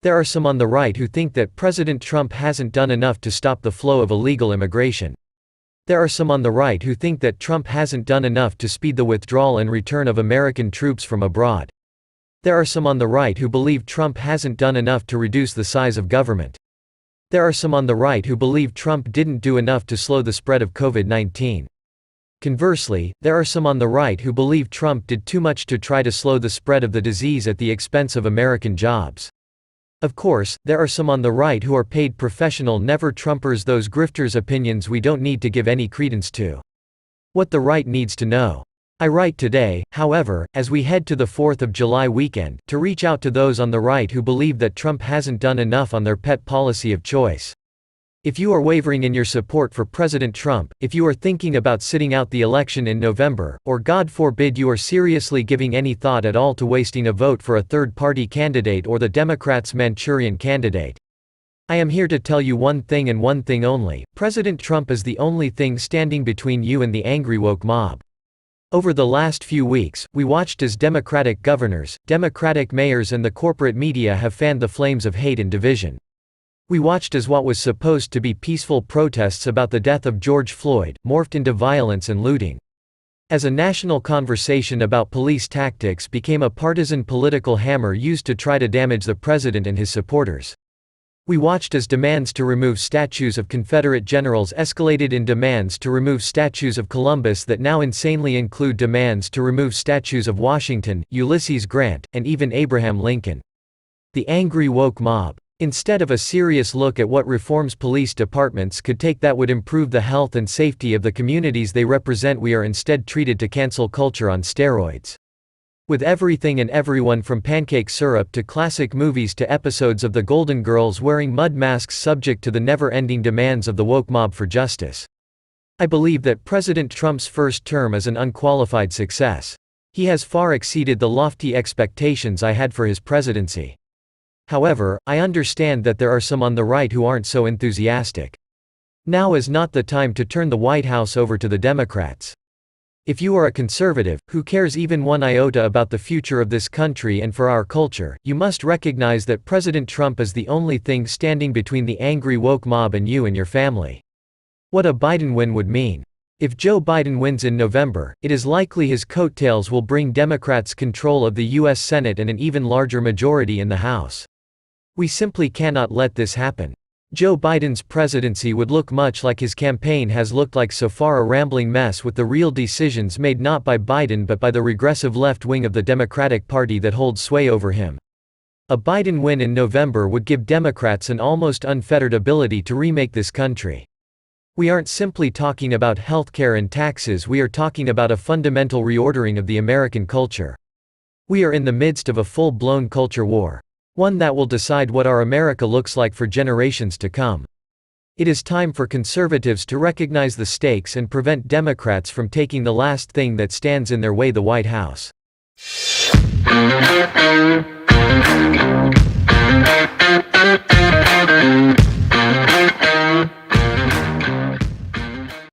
There are some on the right who think that President Trump hasn't done enough to stop the flow of illegal immigration. There are some on the right who think that Trump hasn't done enough to speed the withdrawal and return of American troops from abroad. There are some on the right who believe Trump hasn't done enough to reduce the size of government. There are some on the right who believe Trump didn't do enough to slow the spread of COVID-19. Conversely, there are some on the right who believe Trump did too much to try to slow the spread of the disease at the expense of American jobs. Of course, there are some on the right who are paid professional never-Trumpers, those grifters' opinions we don't need to give any credence to. What the right needs to know. I write today, however, as we head to the 4th of July weekend, to reach out to those on the right who believe that Trump hasn't done enough on their pet policy of choice. If you are wavering in your support for President Trump, if you are thinking about sitting out the election in November, or God forbid you are seriously giving any thought at all to wasting a vote for a third-party candidate or the Democrats' Manchurian candidate, I am here to tell you one thing and one thing only: President Trump is the only thing standing between you and the angry woke mob. Over the last few weeks, we watched as Democratic governors, Democratic mayors and the corporate media have fanned the flames of hate and division. We watched as what was supposed to be peaceful protests about the death of George Floyd morphed into violence and looting. As a national conversation about police tactics became a partisan political hammer used to try to damage the president and his supporters. We watched as demands to remove statues of Confederate generals escalated in demands to remove statues of Columbus that now insanely include demands to remove statues of Washington, Ulysses Grant, and even Abraham Lincoln. The angry woke mob. Instead of a serious look at what reforms police departments could take that would improve the health and safety of the communities they represent, we are instead treated to cancel culture on steroids. With everything and everyone from pancake syrup to classic movies to episodes of The Golden Girls wearing mud masks subject to the never-ending demands of the woke mob for justice. I believe that President Trump's first term is an unqualified success. He has far exceeded the lofty expectations I had for his presidency. However, I understand that there are some on the right who aren't so enthusiastic. Now is not the time to turn the White House over to the Democrats. If you are a conservative, who cares even one iota about the future of this country and for our culture, you must recognize that President Trump is the only thing standing between the angry woke mob and you and your family. What a Biden win would mean. If Joe Biden wins in November, it is likely his coattails will bring Democrats control of the U.S. Senate and an even larger majority in the House. We simply cannot let this happen. Joe Biden's presidency would look much like his campaign has looked like so far, a rambling mess with the real decisions made not by Biden but by the regressive left wing of the Democratic Party that holds sway over him. A Biden win in November would give Democrats an almost unfettered ability to remake this country. We aren't simply talking about healthcare and taxes, we are talking about a fundamental reordering of the American culture. We are in the midst of a full-blown culture war. One that will decide what our America looks like for generations to come. It is time for conservatives to recognize the stakes and prevent Democrats from taking the last thing that stands in their way: the White House.